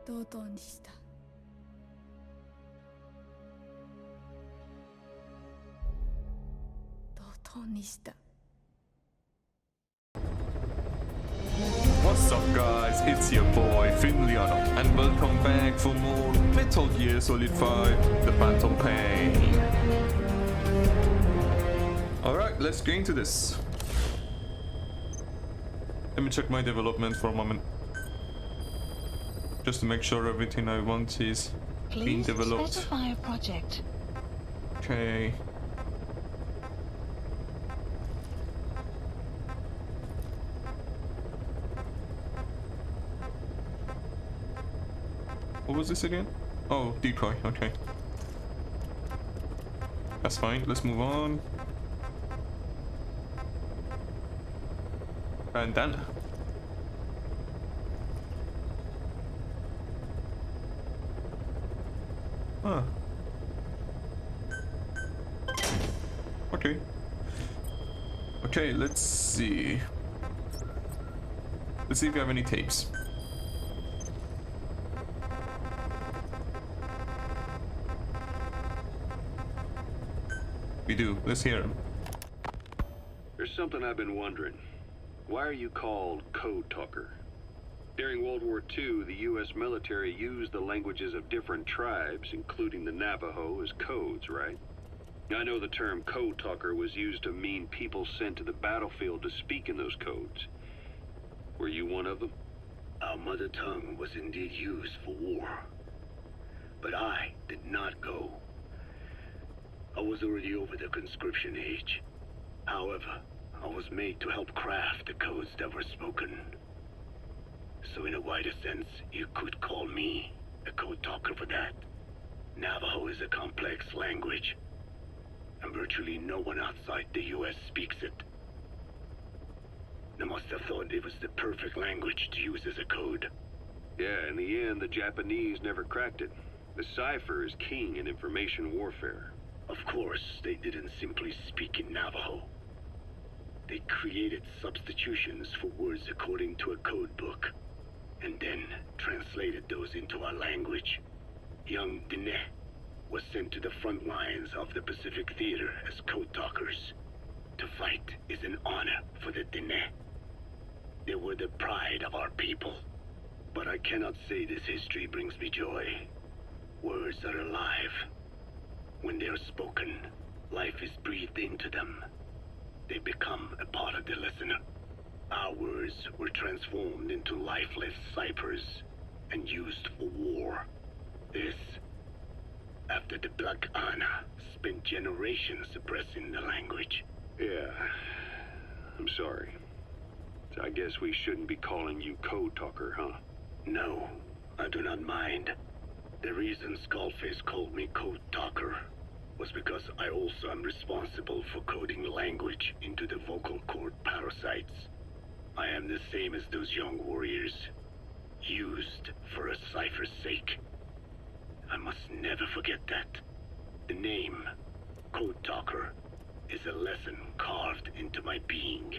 同等にした。同等にした。 What's up guys, it's your boy Finliano and welcome back for more Metal Gear Solid 5 The Phantom Pain. Alright, let's get into this. Let me check my development for a moment. Just to make sure everything I want is being developed. Please specify a project. Okay. What was this again? Oh, decoy, okay. That's fine, let's move on. Bandana. Huh. Okay. Okay, let's see. Let's see if we have any tapes. We do. Let's hear him. There's something I've been wondering. Why are you called Code Talker? During World War II, the U.S. military used the languages of different tribes, including the Navajo, as codes, right? I know the term Code Talker was used to mean people sent to the battlefield to speak in those codes. Were you one of them? Our mother tongue was indeed used for war. But I did not go. I was already over the conscription age. However, I was made to help craft the codes that were spoken. So in a wider sense, you could call me a code talker for that. Navajo is a complex language, and virtually no one outside the US speaks it. They must have thought it was the perfect language to use as a code. Yeah, in the end, the Japanese never cracked it. The cipher is king in information warfare. Of course, they didn't simply speak in Navajo. They created substitutions for words according to a code book, and then translated those into our language. Young Diné was sent to the front lines of the Pacific Theater as code talkers. To fight is an honor for the Diné. They were the pride of our people. But I cannot say this history brings me joy. Words are alive. When they are spoken, life is breathed into them. They become a part of the listener. Our words were transformed into lifeless ciphers and used for war. This, after the Black Ana spent generations suppressing the language. Yeah, I'm sorry. I guess we shouldn't be calling you Code Talker, huh? No, I do not mind. The reason Skullface called me Code Talker was because I also am responsible for coding language into the vocal cord parasites. I am the same as those young warriors, used for a cipher's sake. I must never forget that. The name, Code Talker, is a lesson carved into my being.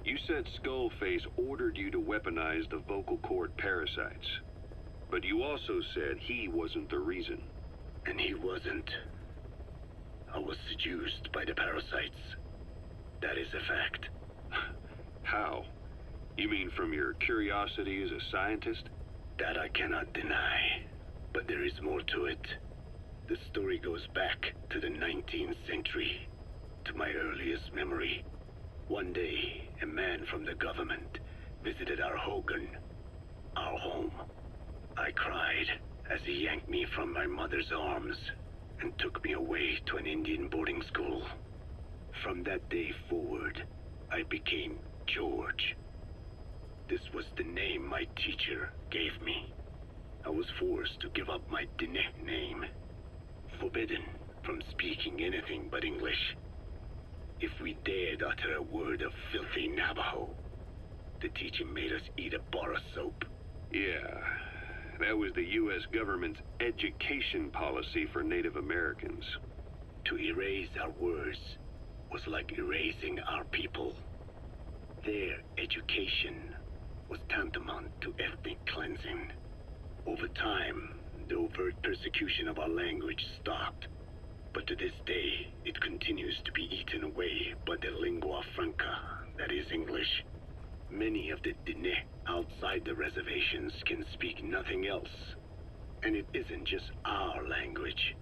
You said Skullface ordered you to weaponize the vocal cord parasites. But you also said he wasn't the reason. And he wasn't. I was seduced by the parasites. That is a fact. How? You mean from your curiosity as a scientist? That I cannot deny. But there is more to it. The story goes back to the 19th century, to my earliest memory. One day, a man from the government visited our Hogan, our home. I cried as he yanked me from my mother's arms and took me away to an Indian boarding school. From that day forward, I became George. This was the name my teacher gave me. I was forced to give up my Diné name, forbidden from speaking anything but English. If we dared utter a word of filthy Navajo, the teacher made us eat a bar of soap. Yeah, that was the U.S. government's education policy for Native Americans. To erase our words was like erasing our people. Their education was tantamount to ethnic cleansing. advancing. Over time, the overt persecution of our language stopped. But to this day, it continues to be eaten away by the lingua franca, that is English. Many of the Diné outside the reservations can speak nothing else. And it isn't just our language.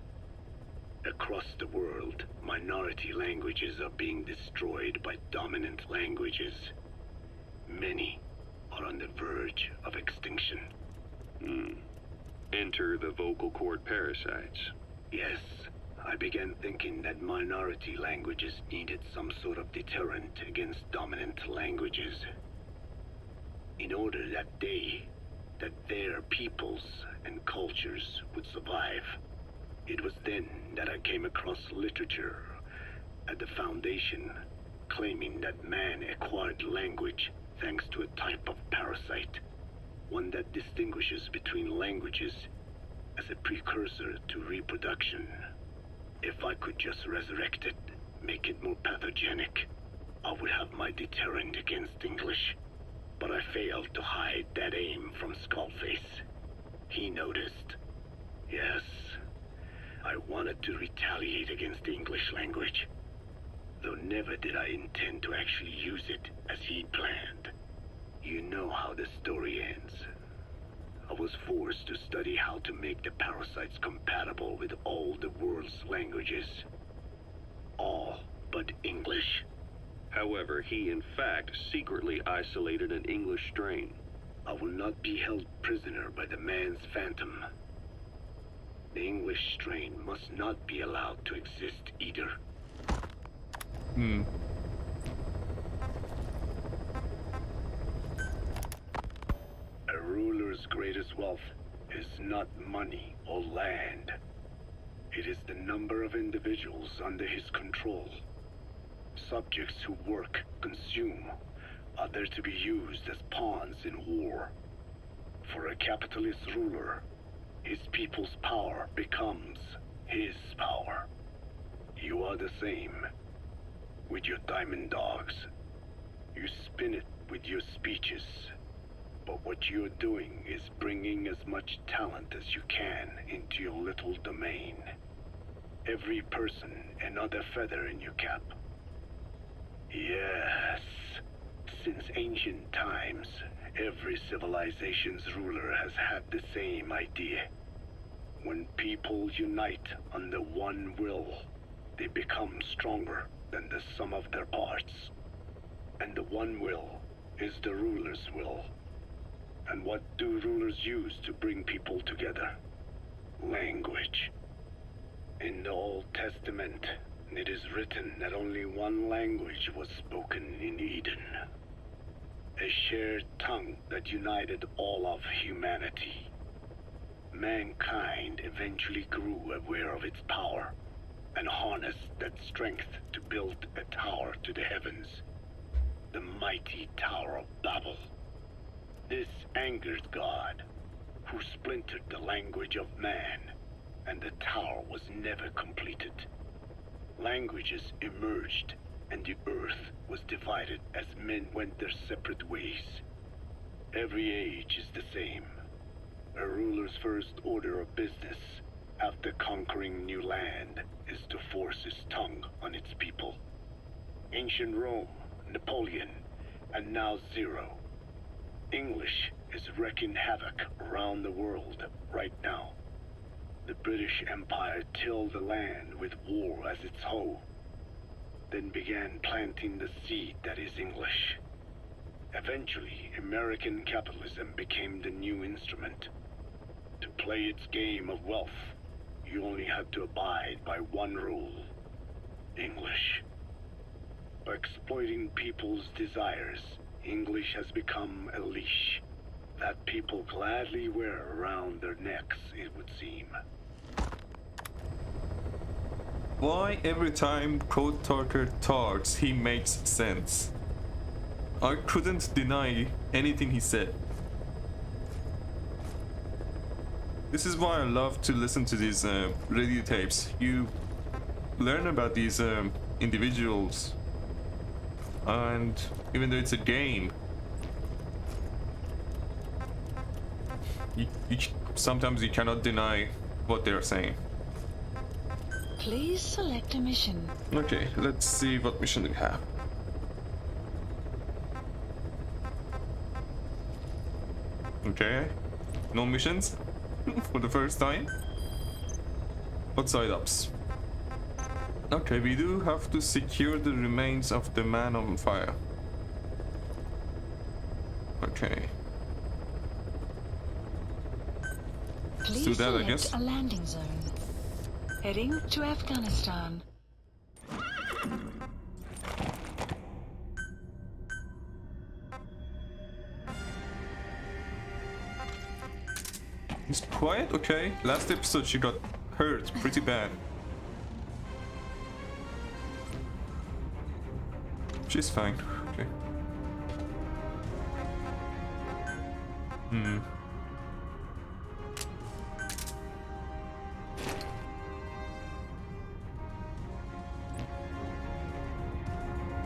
Across the world, minority languages are being destroyed by dominant languages. Many are on the verge of extinction. Enter the vocal cord parasites. Yes, I began thinking that minority languages needed some sort of deterrent against dominant languages. In order that their peoples and cultures would survive. It was then that I came across literature at the Foundation claiming that man acquired language thanks to a type of parasite, one that distinguishes between languages as a precursor to reproduction. If I could just resurrect it, make it more pathogenic, I would have my deterrent against English. But I failed to hide that aim from Skullface. He noticed. Yes, I wanted to retaliate against the English language, though never did I intend to actually use it as he planned. You know how the story ends. I was forced to study how to make the parasites compatible with all the world's languages. All but English. However, he in fact secretly isolated an English strain. I will not be held prisoner by the man's phantom. The English strain must not be allowed to exist either. A ruler's greatest wealth is not money or land. It is the number of individuals under his control. Subjects who work, consume, are there to be used as pawns in war. For a capitalist ruler, his people's power becomes his power. You are the same. With your diamond dogs, you spin it with your speeches. But what you're doing is bringing as much talent as you can into your little domain. Every person another feather in your cap. Yes, since ancient times, every civilization's ruler has had the same idea. When people unite under one will, they become stronger than the sum of their parts. And the one will is the ruler's will. And what do rulers use to bring people together? Language. In the Old Testament, it is written that only one language was spoken in Eden. A shared tongue that united all of humanity. Mankind eventually grew aware of its power and harnessed that strength to build a tower to the heavens. The mighty Tower of Babel. This angered God, who splintered the language of man, and the tower was never completed. Languages emerged, and the earth was divided as men went their separate ways. Every age is the same. A ruler's first order of business, after conquering new land, is to force his tongue on its people. Ancient Rome, Napoleon, and now Zero. English is wreaking havoc around the world right now. The British Empire tilled the land with war as its hoe, then began planting the seed that is English. Eventually, American capitalism became the new instrument. To play its game of wealth, you only had to abide by one rule: English. By exploiting people's desires, English has become a leash that people gladly wear around their necks, it would seem. Why every time Code Talker talks, he makes sense? I couldn't deny anything he said. This is why I love to listen to these radio tapes. You learn about these individuals, and even though it's a game, sometimes you cannot deny what they're saying. Please select a mission. Okay, let's see what mission we have. Okay, no missions for the first time. What side ups? Okay, we do have to secure the remains of the man on fire. Okay. Please do that, I select guess. a landing zone. Heading to Afghanistan. It's quiet, okay. Last episode she got hurt pretty bad. She's fine, okay.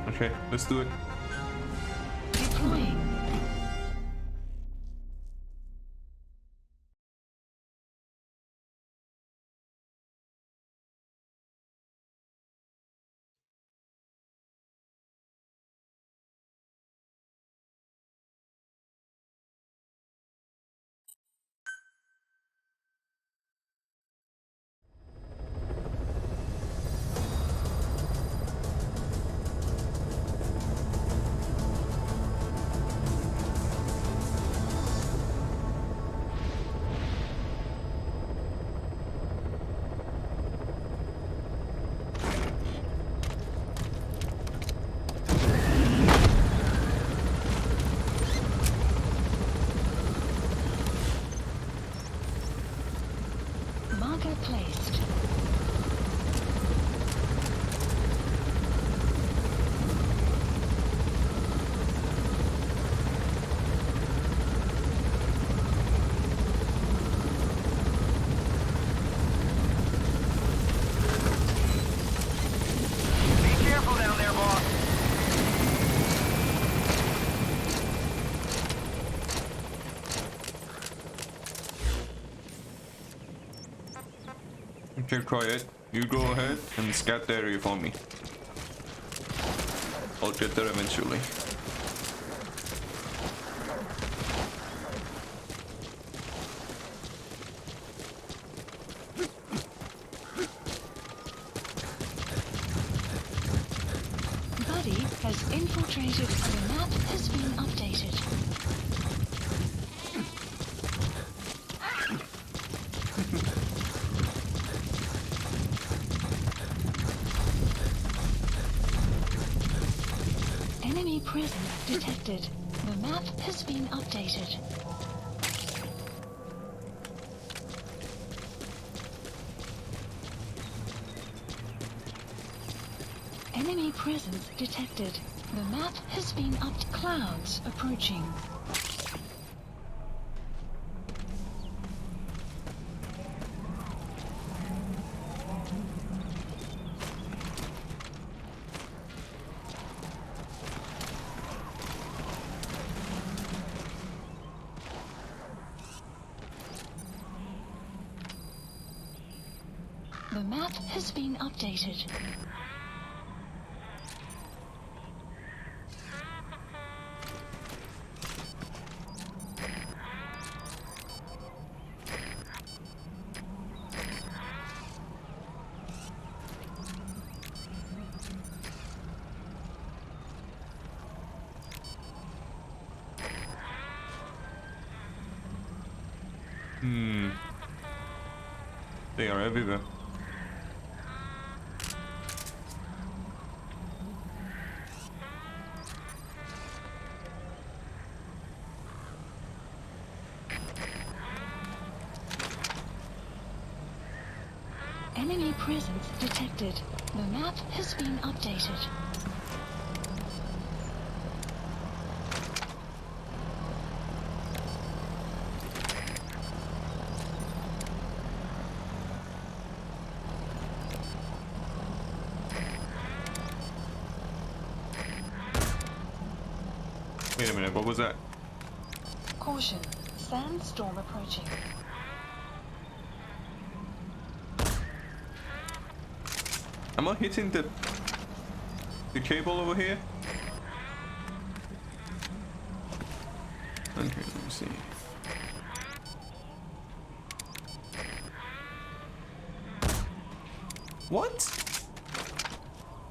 Okay, let's do it. Deploying. Marker placed. Be careful down there, boss. Okay, quiet. You go ahead and scat the area for me. I'll get there eventually. Buddy has infiltrated and the map has been updated. Enemy presence detected. The map has been updated. Enemy presence detected. The map has been upped. Clouds approaching. The map has been updated. They are everywhere. Enemy presence detected. The map has been updated. Wait a minute, what was that? Caution. Sandstorm approaching. Am I hitting the cable over here? Okay, let me see. What?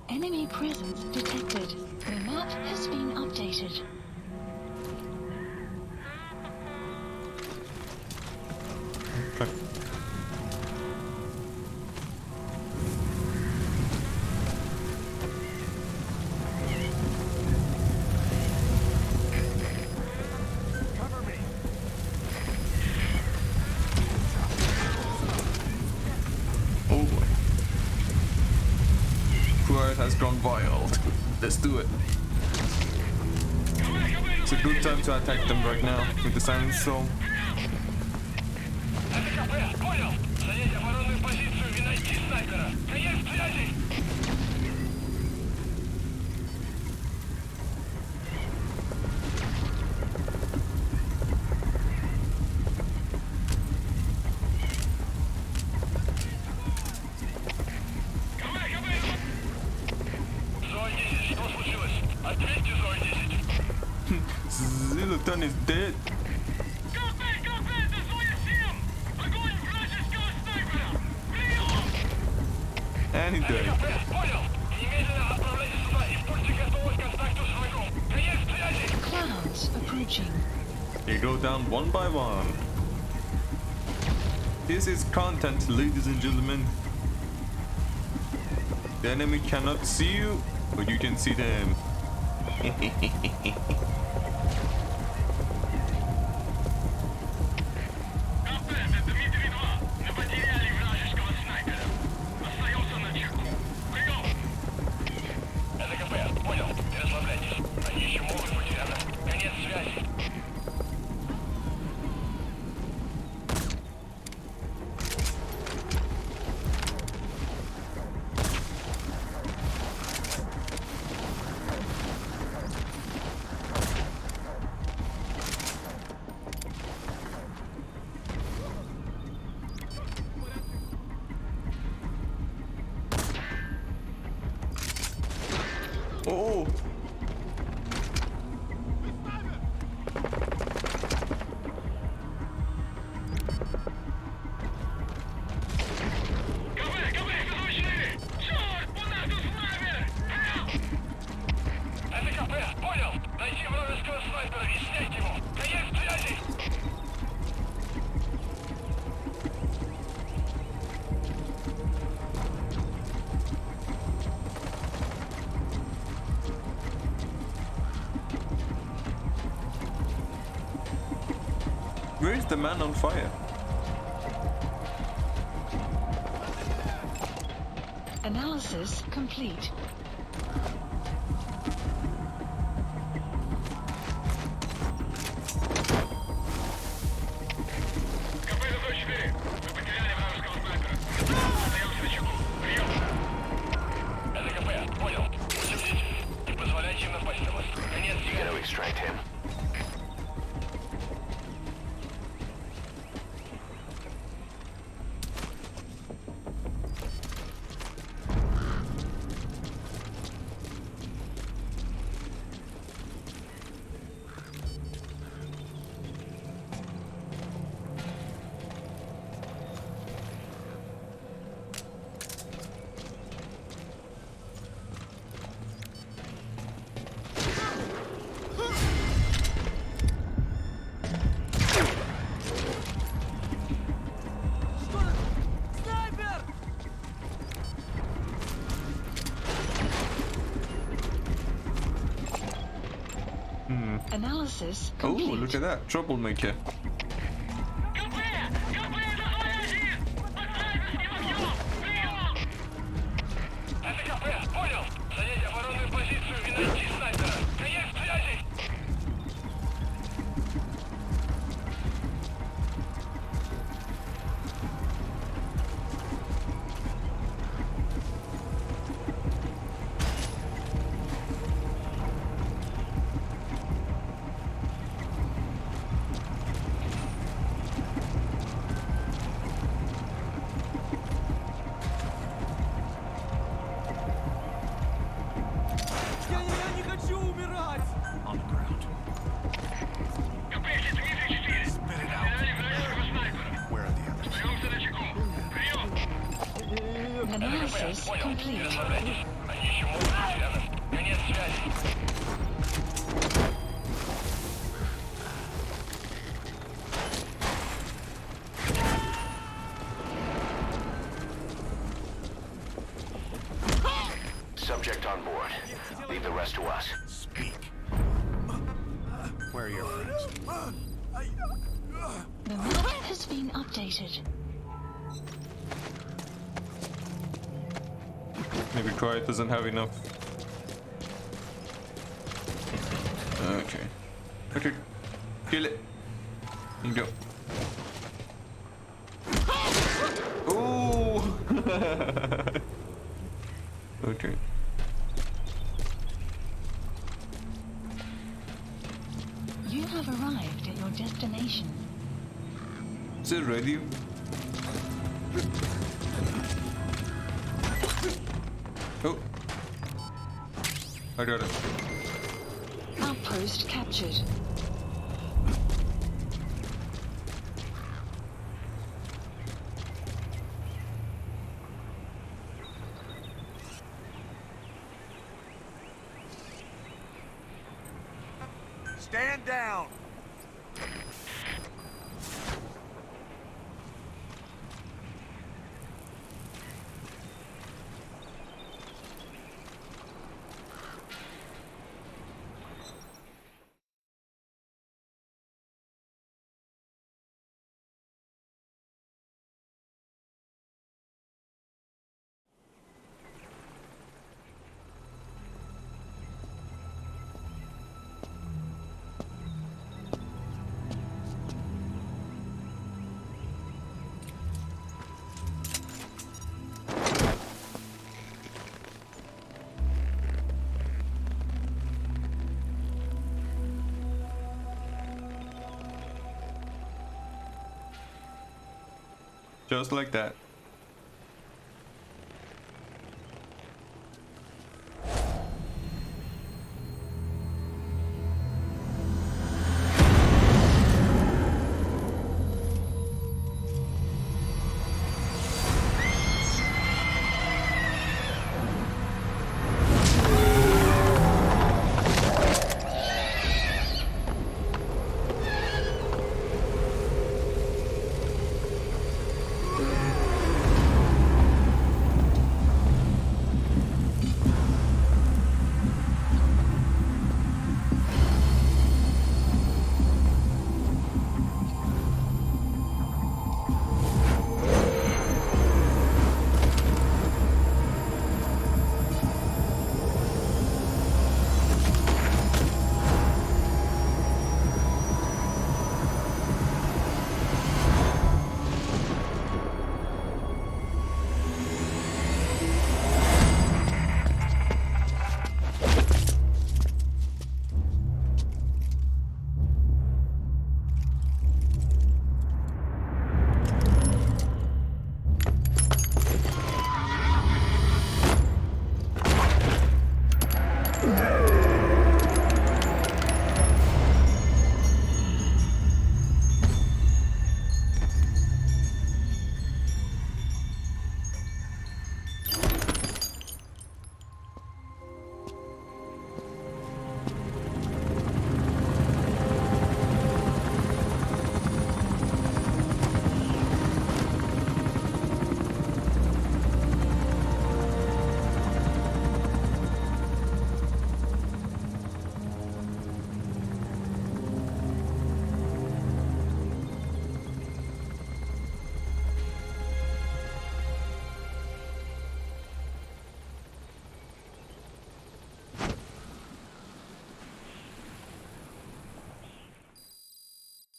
Enemy presence detected. The map has been updated. Okay. Oh boy. Quiet has gone wild. Let's do it. It's a good time to attack them right now with the sandstorm. Понял. Занять оборонную позицию и найти снайпера. Конец связи. Зоя-10, что случилось? Ответьте, Зоя-10. Zilliton is dead. Это Зоя-7! Огонь вражеского снайпера! Прием! And he died. Понял. Немедленно отправляйте сюда и будьте готовы к контакту с врагом. Конец связи! Clouds approaching. They go down one by one. This is content, ladies and gentlemen. The enemy cannot see you, but you can see them. КП, это Дмитрий-2. Мы потеряли вражеского снайпера. Остаемся на чеку. Прием! Это КП, понял. Не расслабляйтесь. Они еще могут быть рядом. Конец связи. Oh! КП, изучили! Черт, у нас тут снайпер! Это КП, понял. Найти вражеского снайпера и снять его. Конец связи! Where is the man on fire? Analysis complete. КП, 4. Мы потеряли вражеского снайпера. Остаемся на чеку. Прием! Это КП, понял. Будьте бдительны. Не позволяйте им напасть на вас. Конец связи. Analysis Oh, complete. look at that. Troublemaker. Это КП, понял. Занять оборонную позицию и найти снайпера. Конец связи! base complete. Расслабляйтесь. Они еще могут быть рядом. Конец связи. Subject on board. Leave the rest to us. Speak. Where are your friends? The map has been updated. Maybe Quiet doesn't have enough. Okay. Okay. Kill it. You go. Oh! Okay. You have arrived at your destination. Is it radio? Oh. I got it. Outpost captured. Stand down! Just like that.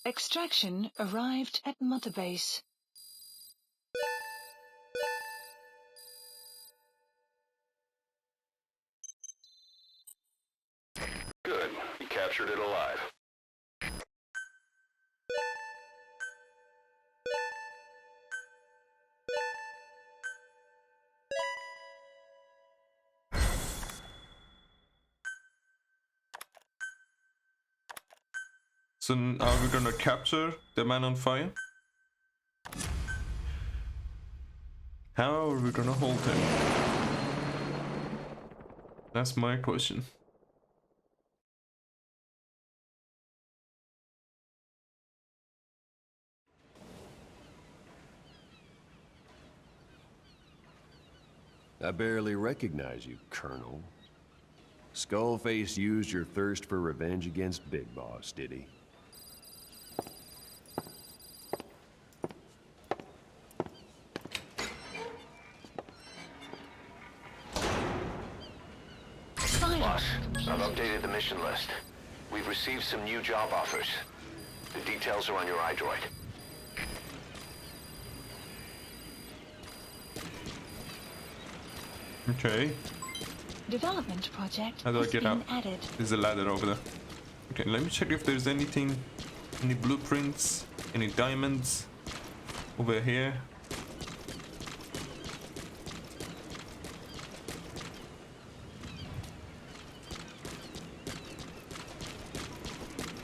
Extraction arrived at Mother Base. Good. You captured it alive. So are we gonna capture the man on fire? How are we gonna hold him? That's my question. I barely recognize you, Colonel. Skullface used your thirst for revenge against Big Boss, did he? Boss, I've updated the mission list. We've received some new job offers. The details are on your iDroid. Okay. Development project How do I has get been out? added. There's a ladder over there. Okay, let me check if there's anything, any blueprints, any diamonds over here.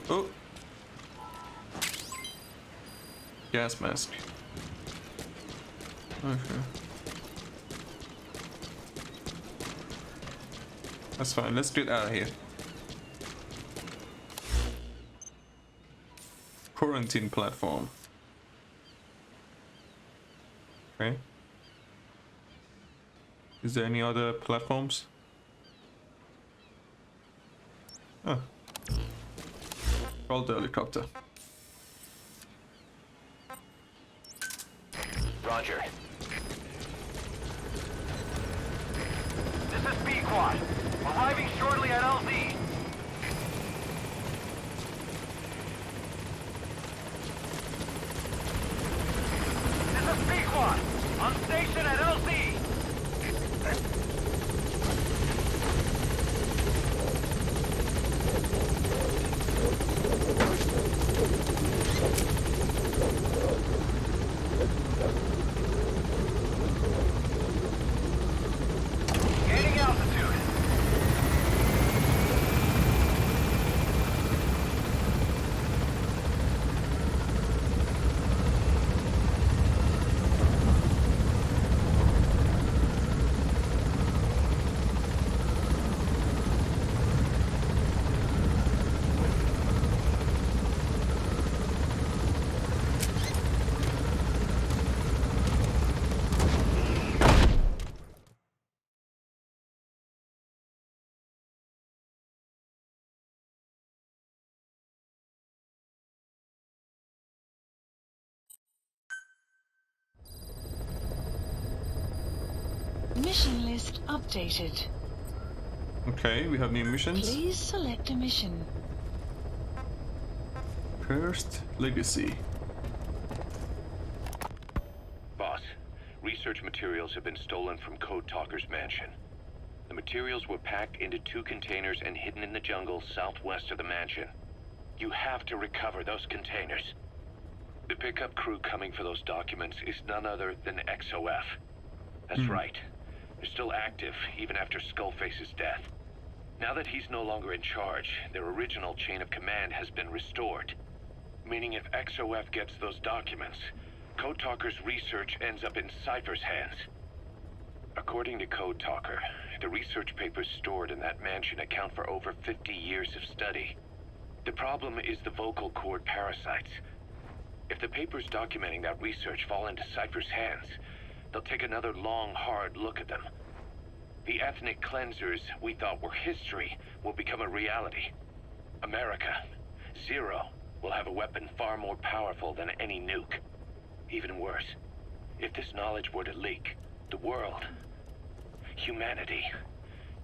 Oh! Gas mask. Okay. That's fine, let's get out of here. Quarantine platform. Okay. Is there any other platforms? Oh. Call the helicopter. Roger. This is B-Quad. Arriving shortly at LZ. This is B-Quad. On station at LZ. Gaining altitude. Mission list updated. Okay, we have new missions. Please select a mission. Cursed Legacy. Boss, research materials have been stolen from Code Talker's mansion. The materials were packed into 2 containers and hidden in the jungle southwest of the mansion. You have to recover those containers. The pickup crew coming for those documents is none other than XOF. That's right. They're still active, even after Skullface's death. Now that he's no longer in charge, their original chain of command has been restored. Meaning if XOF gets those documents, Code Talker's research ends up in Cypher's hands. According to Code Talker, the research papers stored in that mansion account for over 50 years of study. The problem is the vocal cord parasites. If the papers documenting that research fall into Cypher's hands, they'll take another long, hard look at them. The ethnic cleansers we thought were history will become a reality. America, Zero, will have a weapon far more powerful than any nuke. Even worse, if this knowledge were to leak, the world, humanity,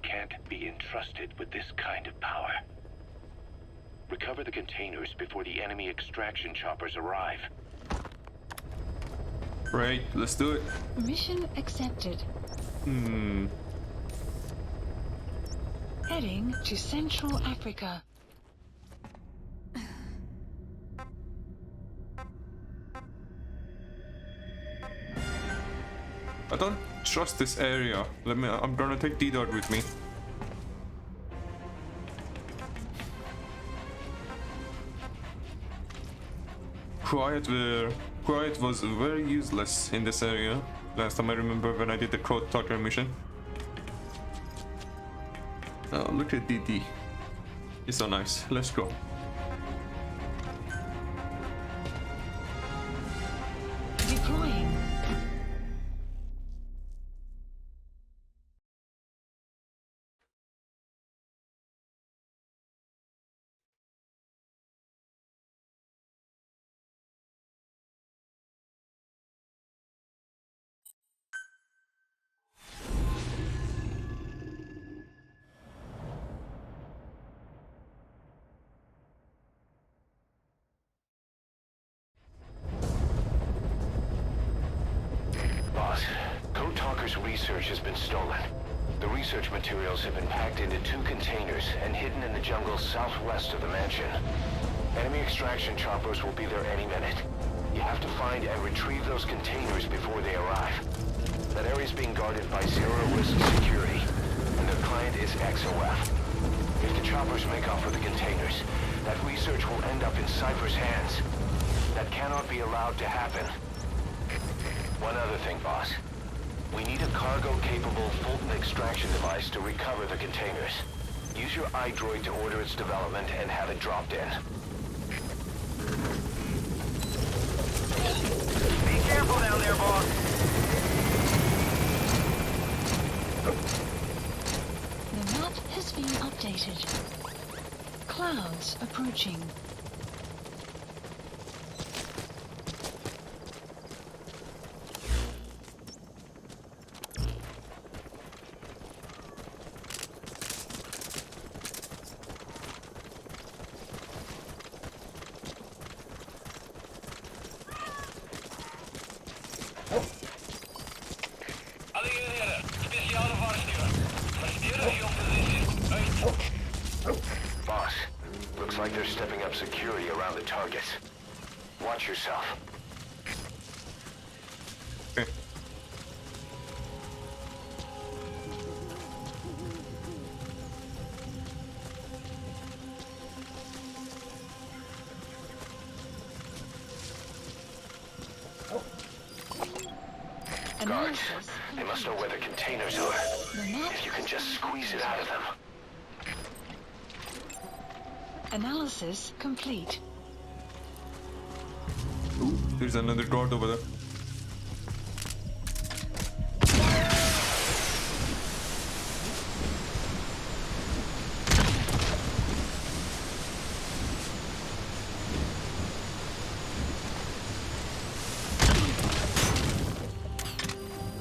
can't be entrusted with this kind of power. Recover the containers before the enemy extraction choppers arrive. Right, let's do it. Mission accepted. Heading to Central Africa. I don't trust this area. I'm gonna take D-Dot with me. Quiet was very useless in this area. Last time I remember when I did the Code Talker mission. Oh, look at DD. It's so nice. Let's go. Deploying. Code Talker's research has been stolen. The research materials have been packed into 2 containers and hidden in the jungle southwest of the mansion. Enemy extraction choppers will be there any minute. You have to find and retrieve those containers before they arrive. That area is being guarded by zero-risk security, and their client is XOF. If the choppers make off with the containers, that research will end up in Cypher's hands. That cannot be allowed to happen. One other thing, boss. We need a cargo-capable Fulton extraction device to recover the containers. Use your iDroid to order its development and have it dropped in. Be careful down there, boss. The map has been updated. Clouds approaching. Boss, looks like they're stepping up security around the targets. Watch yourself. Okay. Guards, they must know where the containers are. If you can just squeeze it out of them. Analysis complete. Ooh, there's another guard over there.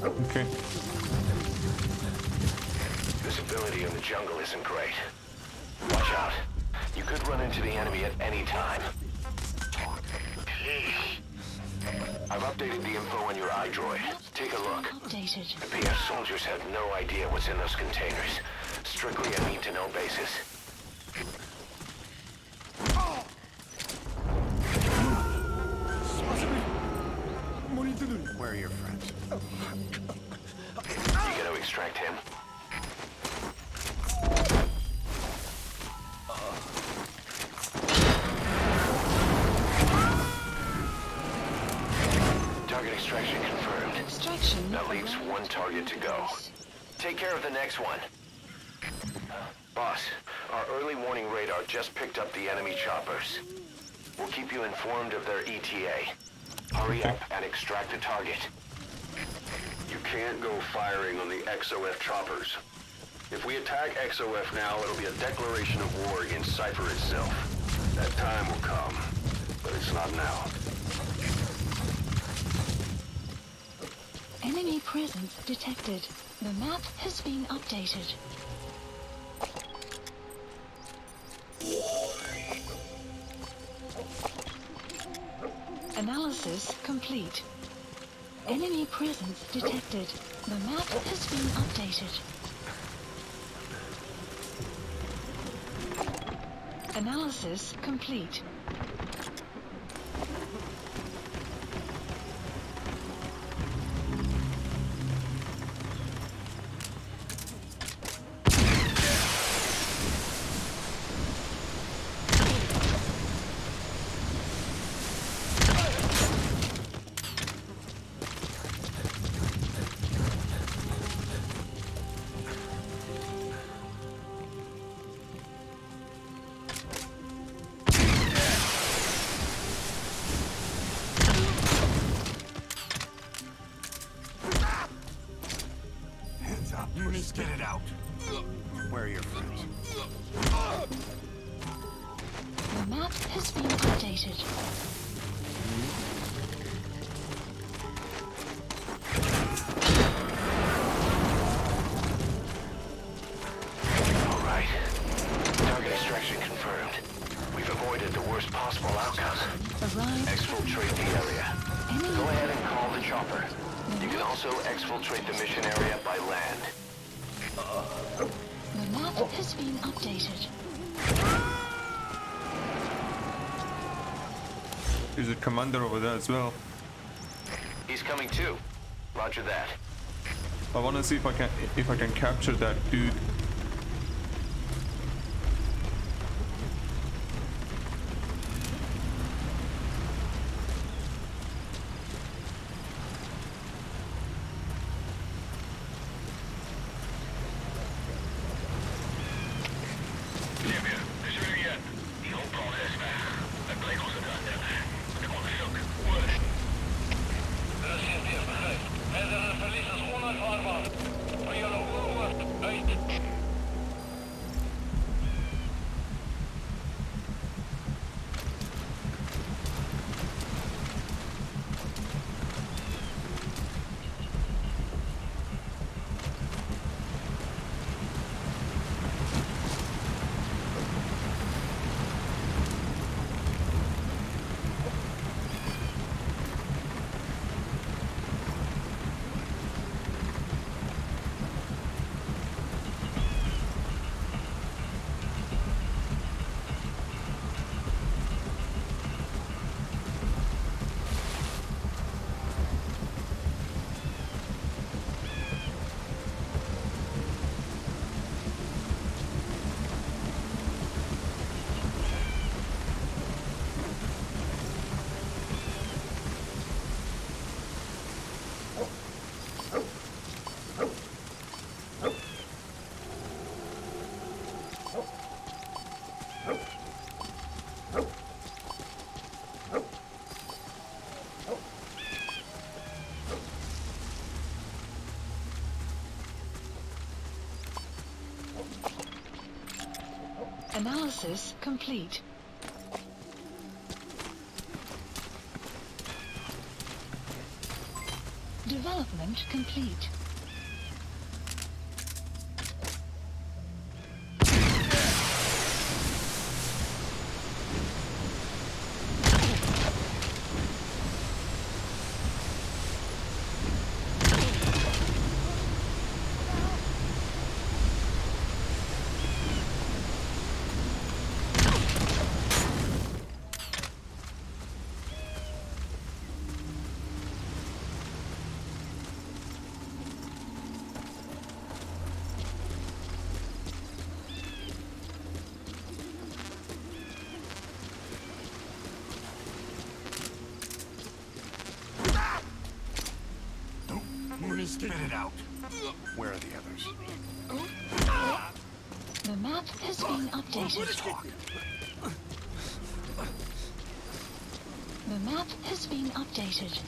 Okay. Visibility in the jungle isn't great. Watch out. You could run into the enemy at any time. I've updated the info on your iDroid. Take a look. Updated. The PF soldiers have no idea what's in those containers. Strictly a need-to-know basis. Where are your friends? You gonna extract him? Target extraction confirmed. Extraction. That leaves one target to go. Take care of the next one. Boss, our early warning radar just picked up the enemy choppers. We'll keep you informed of their ETA. Hurry up and extract the target. You can't go firing on the XOF choppers. If we attack XOF now, it'll be a declaration of war against Cypher itself. That time will come, but it's not now. Enemy presence detected. The map has been updated. Analysis complete. Enemy presence detected. The map has been updated. Analysis complete. out. Where are your friends? The map has been updated. All right. Target extraction confirmed. We've avoided the worst possible outcome. Arrived. Exfiltrate the area. Enemy. Go ahead and call the chopper. You can also exfiltrate the mission area by land. The map has been updated. There's a commander over there as well. He's coming too. Roger that. I want to see if I can capture that dude. Analysis complete. Development complete. Spit it out. Where are the others? The map has been updated. The map has been updated.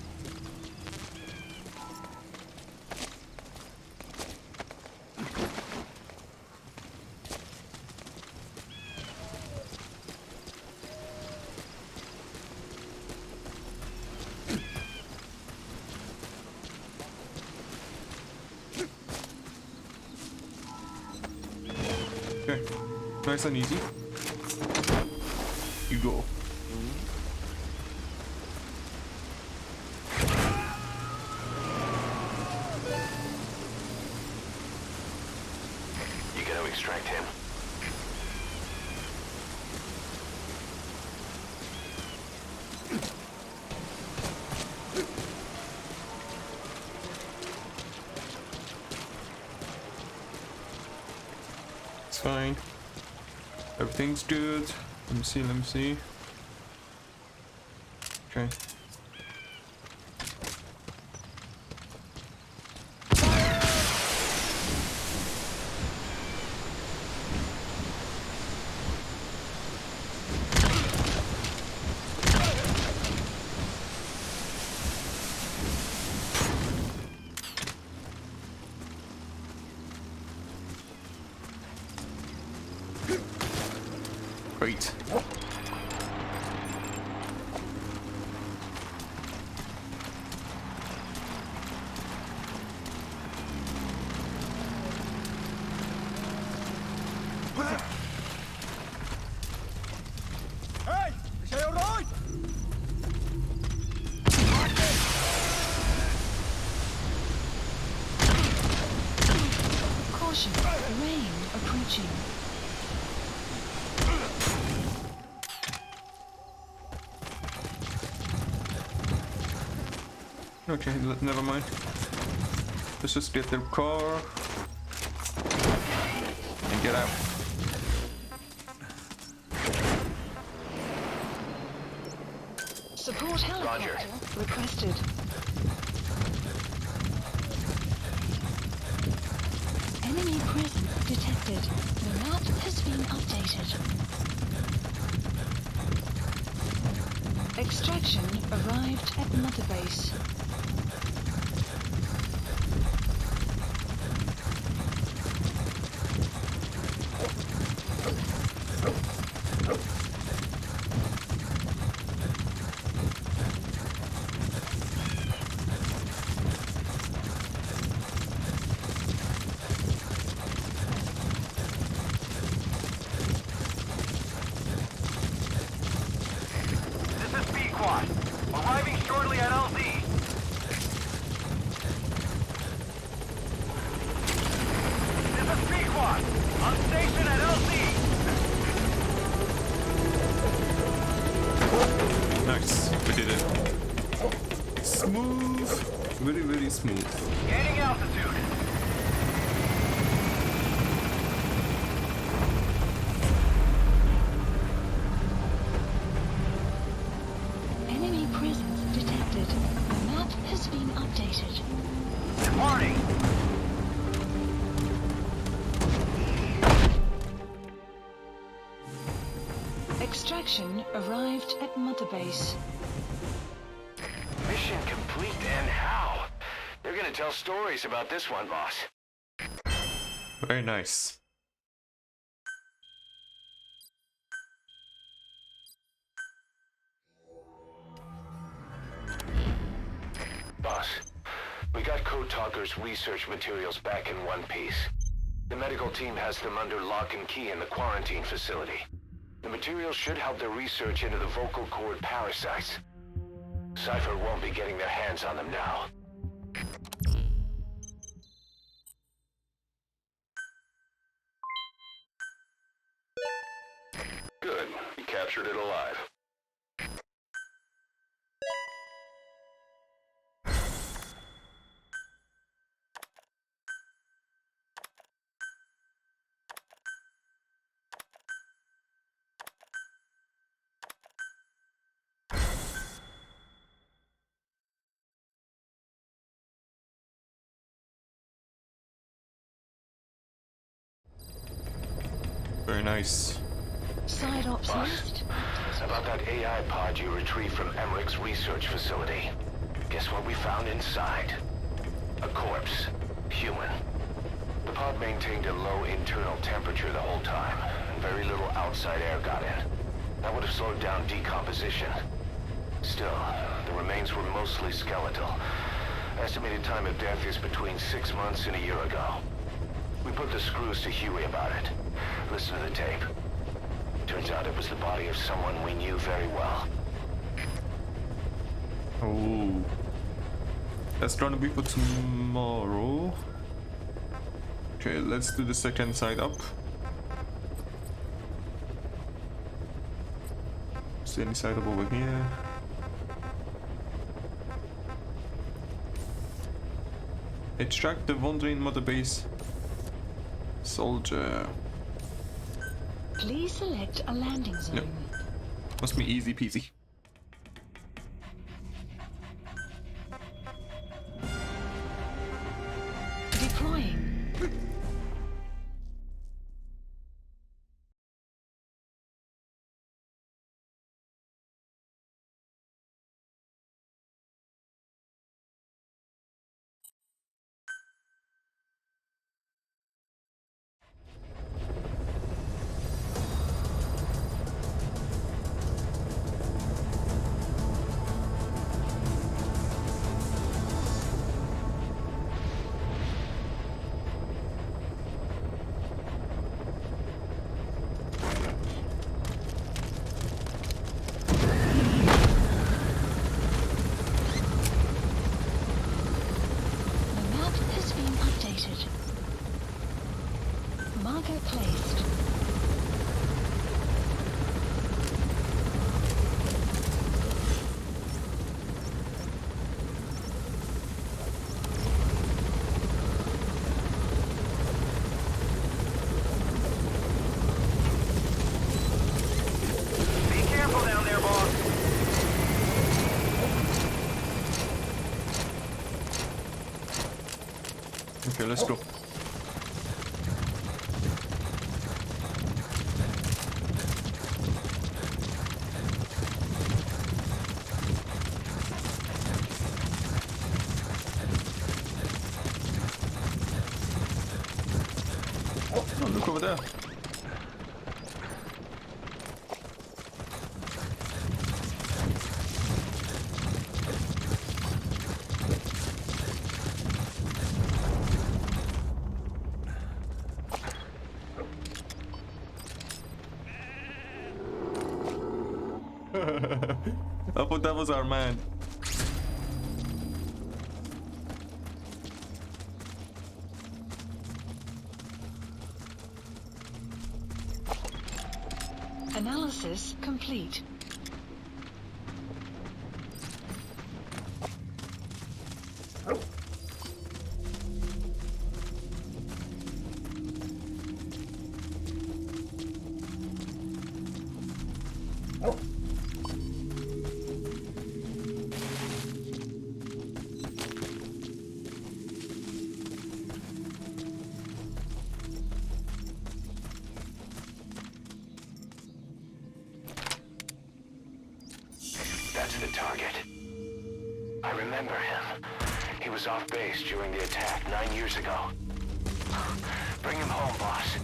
Okay, nice and easy. You go. You gotta extract him. It's fine. Everything's good. Let me see. Okay. Great. Caution, rain approaching. Okay, never mind. Let's just get their car and get out. Support helicopter requested. Enemy presence detected. The map has been updated. Extraction arrived at Mother Base. Arriving shortly at LZ. This is Pequod. On station at LZ. Nice, we did it. Smooth, very, very smooth. Gaining altitude. Enemy presence detected. The map has been updated. Departing. Extraction arrived at Mother Base. Mission complete, and how? They're gonna tell stories about this one, boss. Very nice. Boss, we got Code Talker's research materials back in one piece. The medical team has them under lock and key in the quarantine facility. The materials should help their research into the vocal cord parasites. Cypher won't be getting their hands on them now. Good. You captured it alive. Very nice. Side ops Boss, list. about that AI pod you retrieved from Emmerich's research facility. Guess what we found inside? A corpse. Human. The pod maintained a low internal temperature the whole time, and very little outside air got in. That would have slowed down decomposition. Still, the remains were mostly skeletal. Estimated time of death is between 6 months and a year ago. We put the screws to Huey about it. Listen to the tape. Turns out it was the body of someone we knew very well. Oh. That's gonna be for tomorrow. Okay, let's do the second side up. See any side up over here? Extract the wandering Mother Base soldier. Please select a landing zone. Yep. Must be easy peasy. Deploying. Target placed. Be careful down there, boss. Okay, let's go. Oh, look over there. I thought that was our man. Analysis complete. That's the target. I remember him. He was off base during the attack 9 years ago. Bring him home, boss.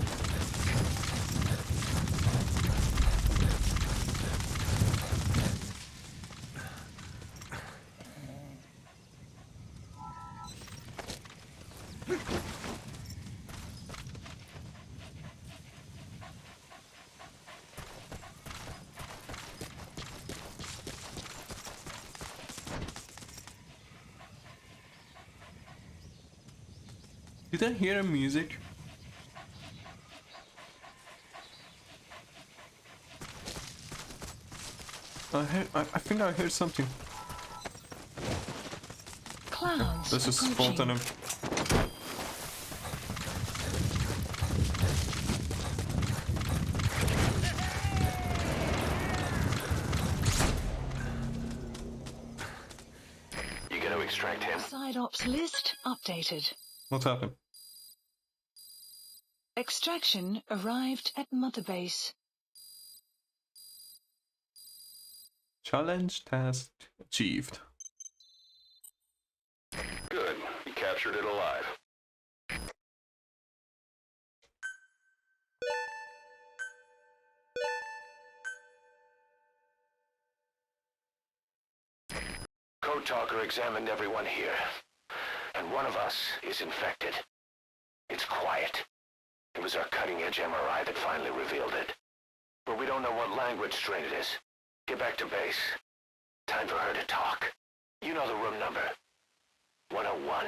Did I hear music? I think I heard something. Clouds Let's just approaching. spot on him. You gonna extract him? Side ops list updated. What happened? Extraction arrived at Mother Base. Challenge task achieved. Good. You captured it alive. Code Talker examined everyone here, and one of us is infected. It's quiet. It was our cutting-edge MRI that finally revealed it. But we don't know what language strain it is. Get back to base. Time for her to talk. You know the room number. 101.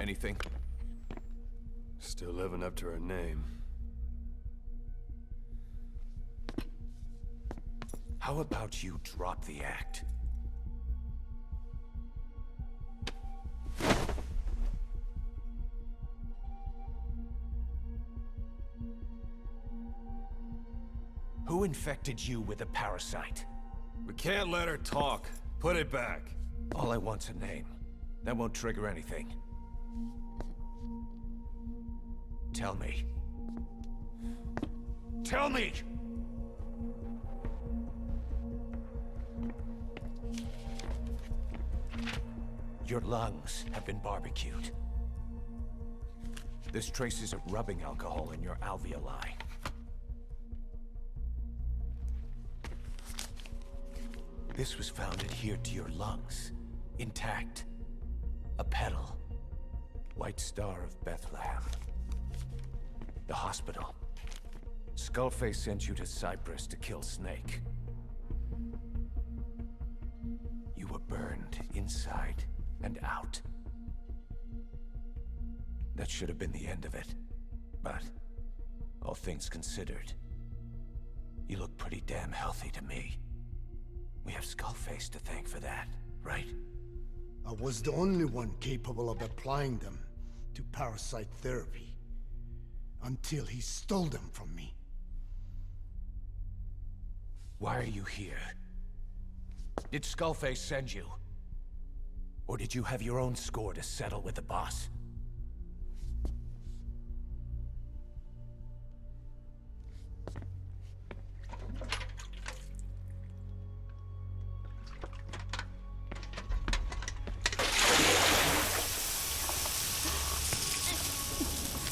Anything? Still living up to her name. How about you drop the act? Who infected you with a parasite? We can't let her talk. Put it back. All I want's a name. That won't trigger anything. Tell me. Tell me! Your lungs have been barbecued. There's traces of rubbing alcohol in your alveoli. This was found adhered to your lungs, intact. A petal. White Star of Bethlehem. The hospital. Skullface sent you to Cyprus to kill Snake. You were burned inside and out. That should have been the end of it. But, all things considered, you look pretty damn healthy to me. We have Skullface to thank for that, right? I was the only one capable of applying them to parasite therapy. Until he stole them from me. Why are you here? Did Skullface send you? Or did you have your own score to settle with the boss?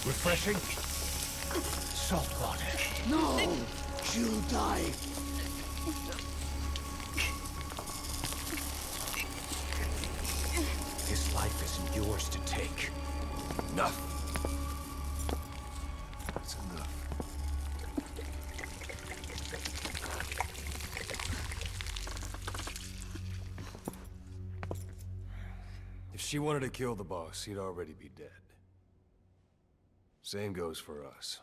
Refreshing? Salt water. No! She'll die. His life isn't yours to take. Enough. That's enough. If she wanted to kill the boss, he'd already be dead. Same goes for us.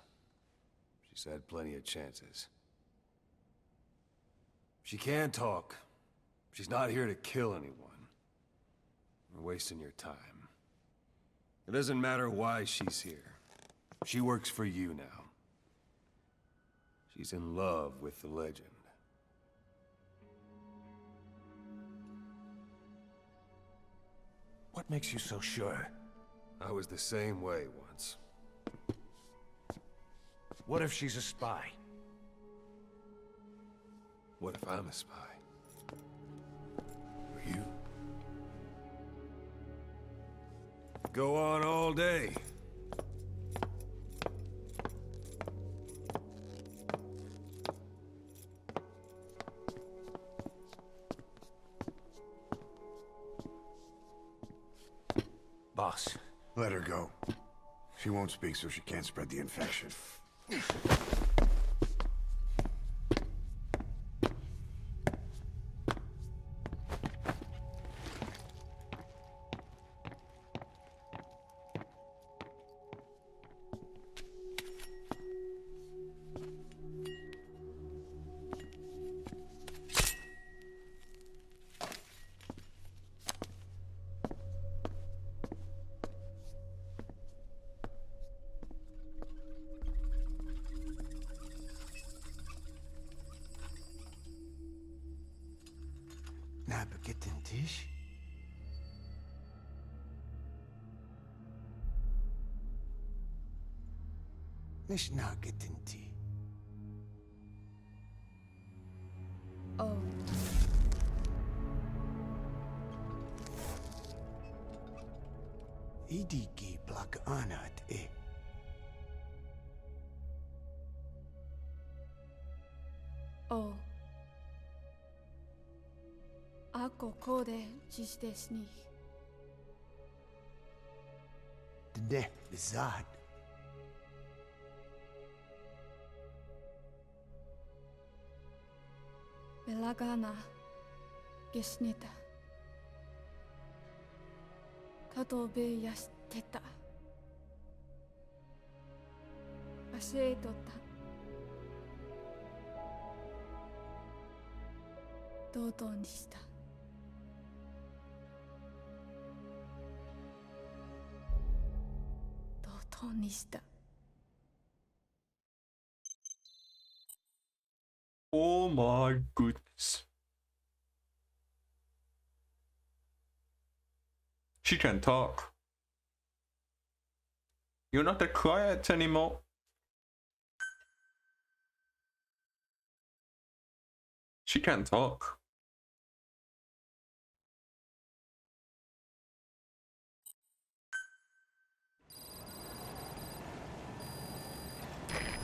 She's had plenty of chances. She can talk. She's not here to kill anyone. We're wasting your time. It doesn't matter why she's here. She works for you now. She's in love with the legend. What makes you so sure? I was the same way once. What if she's a spy? What if I'm a spy? Or you? Go on all day. Boss. Let her go. She won't speak, so she can't spread the infection. نابكة تنتيش؟ مش ناقة انتي. Oh. إيديكي بلاك آنات إيه؟ Oh. Ako kode جيشتشني. ده بالذات. Belagana gesnita. Kato be てた。忘れとった。同等にした。同等にした。Oh my goodness. She can talk. You're not that quiet anymore. She can talk.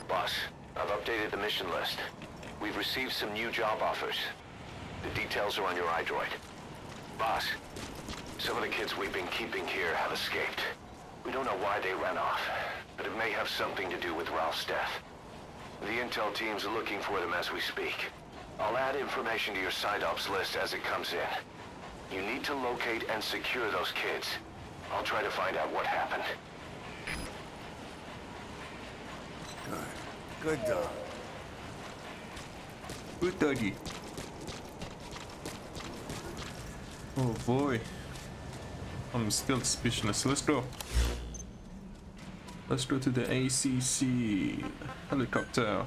Boss, I've updated the mission list. We've received some new job offers. The details are on your iDroid. Boss, some of the kids we've been keeping here have escaped. We don't know why they ran off, but it may have something to do with Ralph's death. The intel team's looking for them as we speak. I'll add information to your side ops list as it comes in. You need to locate and secure those kids. I'll try to find out what happened. Good dog. Good doggy. Oh boy. I'm still suspicious. Let's go. Let's go to the ACC helicopter.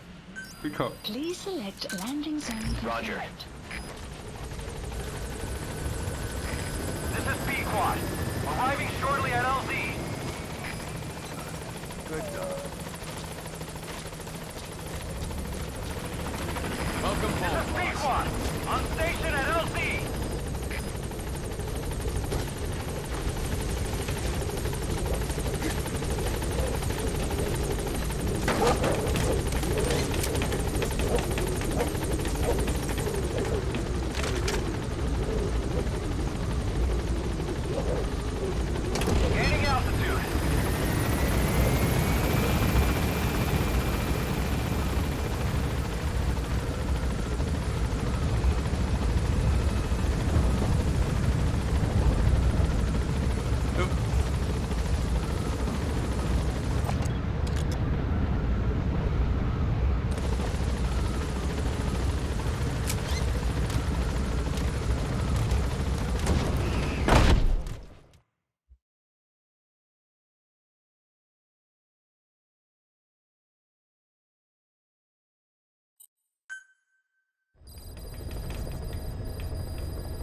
Pick up. Please select landing zone. Roger. This is Pequod. Arriving shortly at LZ. Good dog. Welcome home, this is Pequod. On station at LZ. Gaining altitude.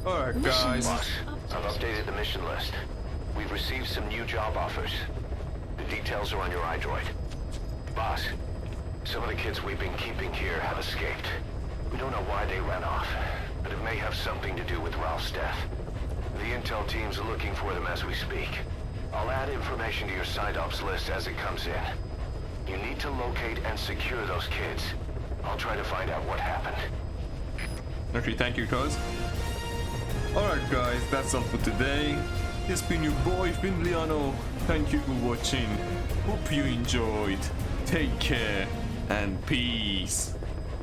Alright guys. Boss, I've updated the mission list. We've received some new job offers. The details are on your iDroid. Boss, some of the kids we've been keeping here have escaped. We don't know why they ran off, but it may have something to do with Ralph's death. The intel team's looking for them as we speak. I'll add information to your side ops list as it comes in. You need to locate and secure those kids. I'll try to find out what happened. Okay, thank you guys. Alright guys, that's all for today. It's been your boy, Liano. Thank you for watching. Hope you enjoyed. Take care and peace.